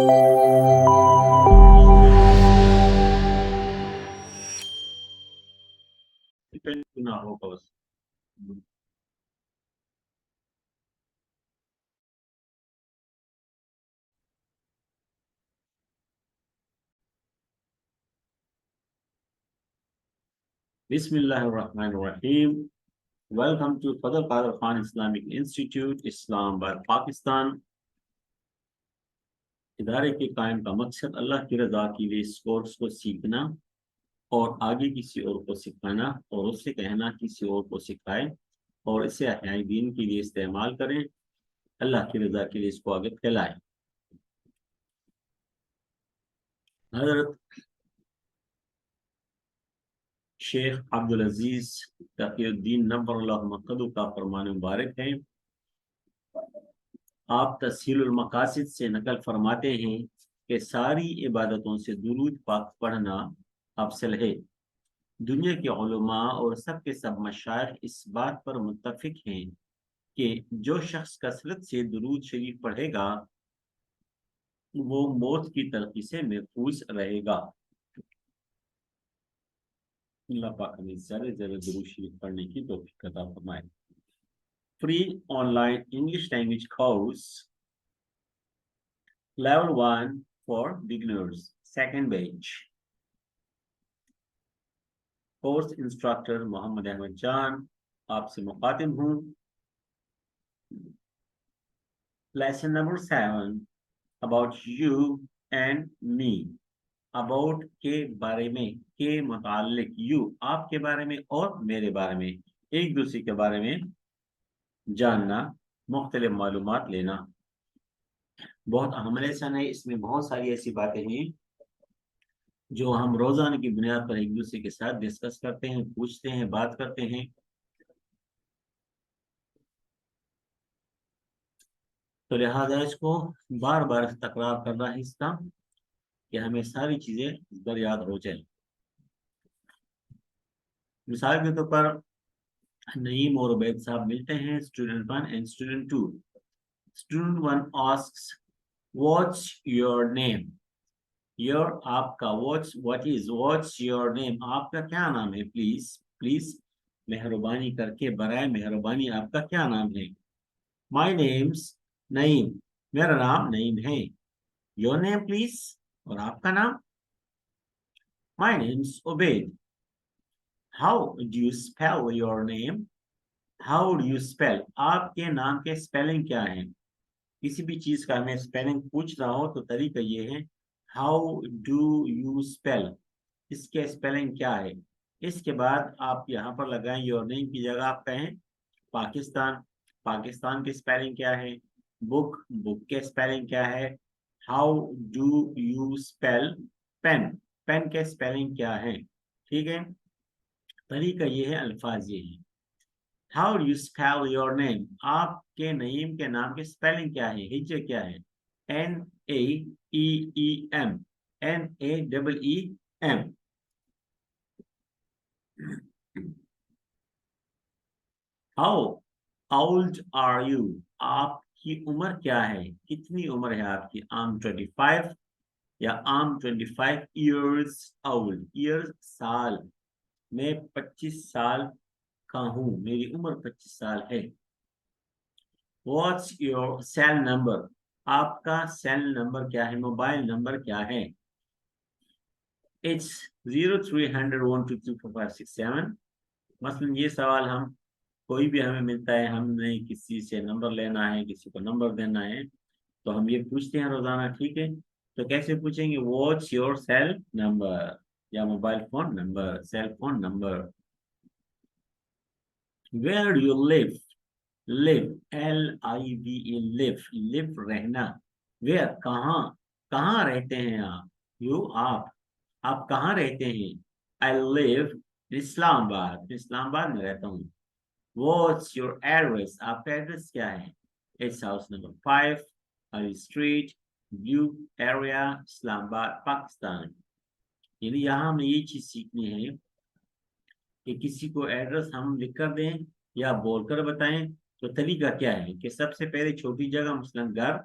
ना होगा बस। बिस्मिल्लाहिर्रहमानिर्रहीम। Welcome to Fazal Qadir Khan Islamic institute Islamabad Pakistan. इदारे के कायम का मकसद अल्लाह की रजा के लिए इस कोर्स को सीखना और आगे किसी और को सिखाना और उससे कहना किसी और को सिखाए और इसे अहयाए दीन के लिए इस्तेमाल करें, अल्लाह की रजा के लिए इसको आगे फैलाएं। हजरत शेख अलैज़ीज तकीउद्दीन नव्वरल्लाहु मक़दहू का फरमान मुबारक है। आप तस्हीलुल मकासिद से नकल फरमाते हैं कि सारी इबादतों से दुरूद पाक पढ़ना अफसल है। दुनिया के उलमा और सब के सब मशाइख इस बात पर मुत्तफिक हैं कि जो शख्स कसरत से दुरूद शरीफ पढ़ेगा वो मौत की तलखी से महफूज रहेगा। अल्लाह पाक हमें ज़्यादा दुरूद शरीफ पढ़ने की तौफीक अता फरमाए। Free online English language course Level 1 for beginners, second batch. Course instructor Mohammad Ahmad Jan आपसे मुखातिब हूँ। Lesson number 7 about you and me. About के बारे में, के मुतालिक, यू आपके बारे में और मेरे बारे में, एक दूसरे के बारे में जानना, मुख्तलिफ मालूमात लेना बहुत अहम लेसन है। इसमें बहुत सारी ऐसी बातें हैं जो हम रोजाना की बुनियाद पर एक दूसरे के साथ डिस्कस करते हैं, पूछते हैं, बात करते हैं। तो लिहाजा इसको बार बार तकरार करना है इसका कि हमें सारी चीजें दर याद हो जाए। मिसाल के तौर पर नईम और उबैद साहब मिलते हैं, student 1 and student 2। Student 1 asks what's your name. Your आपका, व्हाट्स योर नेम आपका क्या नाम है। प्लीज प्लीज मेहरबानी करके, बराए मेहरबानी आपका क्या नाम है। माई नेम्स नईम, मेरा नाम नईम है। योर नेम प्लीज, और आपका नाम। My names Ubaid. How do you spell your name. How do you spell, आपके नाम के स्पेलिंग क्या है। किसी भी चीज का हमें स्पेलिंग पूछना हो तो तरीका ये है, हाउ डू यू स्पेल, इसके स्पेलिंग क्या है। इसके बाद आप यहाँ पर लगाएं योर नेम की जगह आप कहें पाकिस्तान, पाकिस्तान की स्पेलिंग क्या है। बुक, बुक के स्पेलिंग क्या है। How do you spell pen, pen के स्पेलिंग क्या है। ठीक है, तरीका ये है, अल्फाज ये है। How do you spell your name, आपके नईम के नाम के स्पेलिंग क्या है, हिज्जे क्या है। NAEEM, NAEEM। How old are you, आपकी उम्र क्या है, कितनी उम्र है आपकी। आम 25 या आम 25 ईयर्स ओल्ड, ईयर्स साल, मैं 25 साल का हूँ, मेरी उम्र 25 साल है। व्हाट्स योर सेल नंबर, आपका सेल नंबर क्या है, मोबाइल नंबर क्या है। It's 0300123456 मसलन ये सवाल हम कोई भी हमें मिलता है, हमने किसी से नंबर लेना है, किसी को नंबर देना है, तो हम ये पूछते हैं रोजाना। ठीक है, तो कैसे पूछेंगे, व्हाट्स योर सेल नंबर या mobile phone number, cell phone number. Where do you live, live LIVE, live, live रहना। वेयर कहाँ, कहाँ रहते हैं आप। यू आप कहाँ रहते हैं। आई लिव इस्लामाबाद, इस्लामाबाद में रहता हूँ। What's your address, आपका एड्रेस क्या है। It's house number 5 Ali Street, View Area, Islamabad Pakistan. यानी यहाँ हमें ये चीज सीखनी है कि किसी को एड्रेस हम लिख कर दें या बोलकर बताएं तो तरीका क्या है कि सबसे पहले छोटी जगह मसलन घर,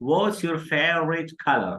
What's your favorite color?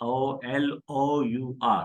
COLOUR.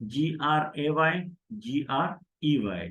GRAY GREY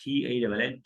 TALL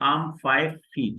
I'm 5 feet.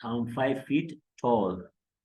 I'm 5 feet tall.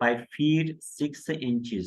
5 feet 6 inches.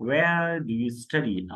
Where do you study?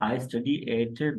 I study at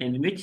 In which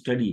study?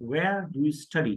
Where do you study?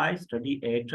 I study at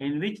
In which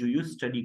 do you study?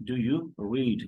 do you read?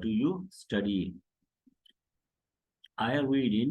do you study? I read in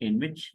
In which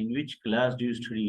In which class do you study?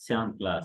7th class.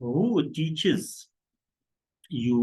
Who teaches you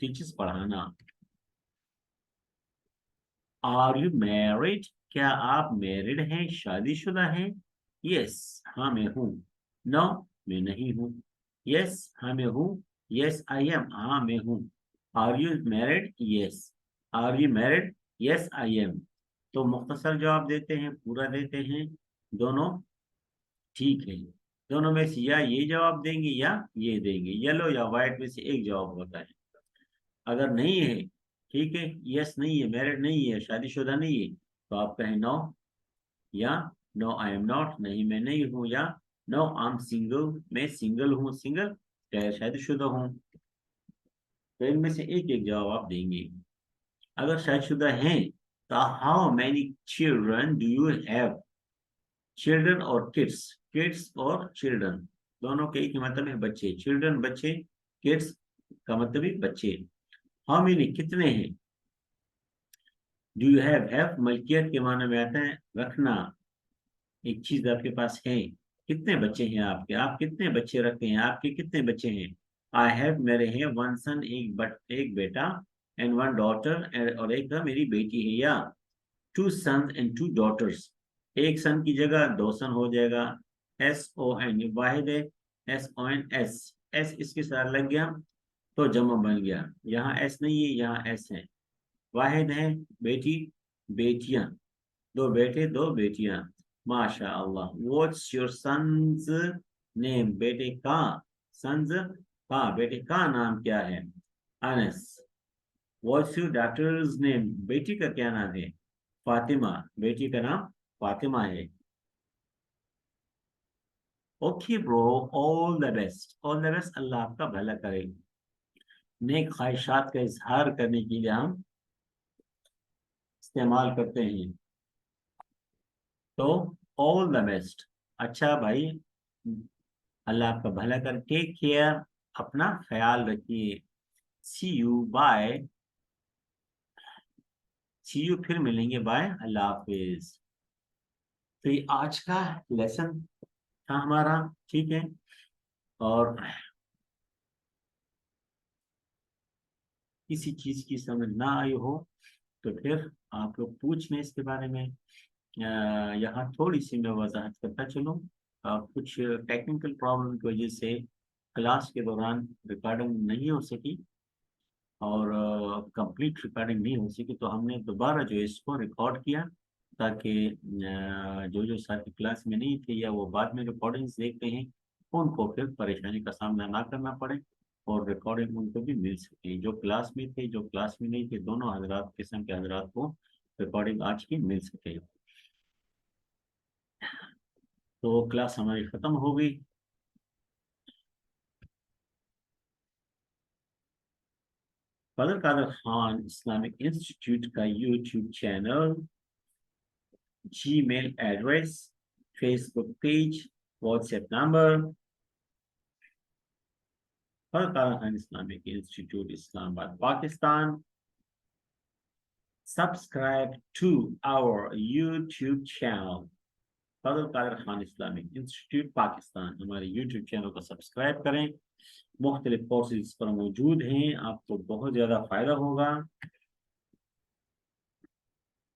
teachers पढ़ाना। Are you married, क्या आप married हैं, शादीशुदा हैं? Yes, हाँ मैं हूँ। No, मैं नहीं हूँ। यस, हाँ मैं हूँ। यस आई एम, हाँ मैं हूँ। Are you married? Yes. Are you married? Yes I am. तो मुख्तसर जवाब देते हैं, पूरा देते हैं, दोनों ठीक है। दोनों में से या ये जवाब देंगे या ये देंगे, येलो या व्हाइट में से एक जवाब होता है। अगर नहीं है, ठीक है, यस नहीं है, मैरिड नहीं है, शादीशुदा नहीं है, तो आप कहें नो, या नो आई एम नॉट, नहीं मैं नहीं हूँ, या नो आई एम सिंगल, मैं सिंगल हूँ, सिंगल गैर शादीशुदा हूँ। तो इनमें से एक एक जवाब आप देंगे। अगर शादीशुदा हैं तो how many children do you have? Children और किड्स, किड्स और चिल्ड्रन दोनों के एक ही मतलब है बच्चे। चिल्ड्रन बच्चे, किड्स का मतलब ही बच्चे। हाउ मेनी कितने हैं? डू यू हैव मलकियत के माने में आता है रखना, एक चीज आपके पास है। कितने बच्चे हैं आपके, आप कितने बच्चे रखते हैं, आपके कितने बच्चे हैं? आई हैव, मेरे हैं, वन सन, एक बेटा, एंड वन डॉटर, और एक मेरी बेटी है। या two sons and two daughters, एक सन की जगह दो सन हो जाएगा। एस ओ एन, वाहिद है, S O N S, S इसके साथ लग गया तो जमा बन गया। यहाँ एस नहीं है, यहाँ एस है। वाहिद है, बेटी, बेटियां, दो बेटे दो बेटियां। माशा अल्लाह। व्हाट्स योर सन्स नेम, बेटे का, सन्स का, बेटे का नाम क्या है? Anas. What's your daughters name, बेटी का क्या नाम है? फातिमा, बेटी का नाम फातिमा है। Okay bro, all the best, all the best, Allah आपका भला करे। नेक ख्वाहिशात का इजहार करने के लिए हम इस्तेमाल करते हैं, तो ऑल द बेस्ट। अच्छा भाई, अल्लाह आपका भला करे, टेक केयर, अपना ख्याल रखिए। सी यू, बाय। सी यू, फिर मिलेंगे, बाय, अल्लाह हाफिज। तो ये आज का लेसन था हमारा, ठीक है। और किसी चीज की समझ ना आई हो तो फिर आप लोग पूछ लें इसके बारे में। यहाँ थोड़ी सी मैं वजाहत करता चलूँ। कुछ टेक्निकल प्रॉब्लम की वजह से क्लास के दौरान रिकॉर्डिंग नहीं हो सकी, और कंप्लीट रिकॉर्डिंग नहीं हो सकी, तो हमने दोबारा जो है इसको रिकॉर्ड किया, ताकि जो जो साथी क्लास में नहीं थे या वो बाद में रिकॉर्डिंग्स देखते हैं, उनको फिर परेशानी का सामना ना करना पड़े, और रिकॉर्डिंग उनको भी मिल सके। जो क्लास में थे, जो क्लास में नहीं थे, दोनों हजरात, किस्म के हजरात को रिकॉर्डिंग आज की मिल सके। तो क्लास हमारी ख़त्म हो गई। फजल कादर खान इस्लामिक इंस्टीट्यूट का YouTube channel, Gmail address, Facebook page, WhatsApp number, Fazal Qadir Khan Islamic institute, Islamabad, Pakistan. Subscribe to our YouTube channel, Fazal Qadir Khan Islamic institute Pakistan. हमारे यूट्यूब चैनल को सब्सक्राइब करें, मुख्तलिफ कोर्सेज इस पर मौजूद हैं, आपको बहुत ज़्यादा फ़ायदा होगा।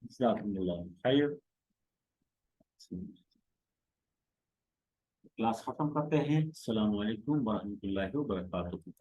जज़ाकुमुल्लाह खैर। क्लास ख़त्म करते हैं। अस्सलामु अलैकुम वरहमतुल्लाहि वबरकातुहू।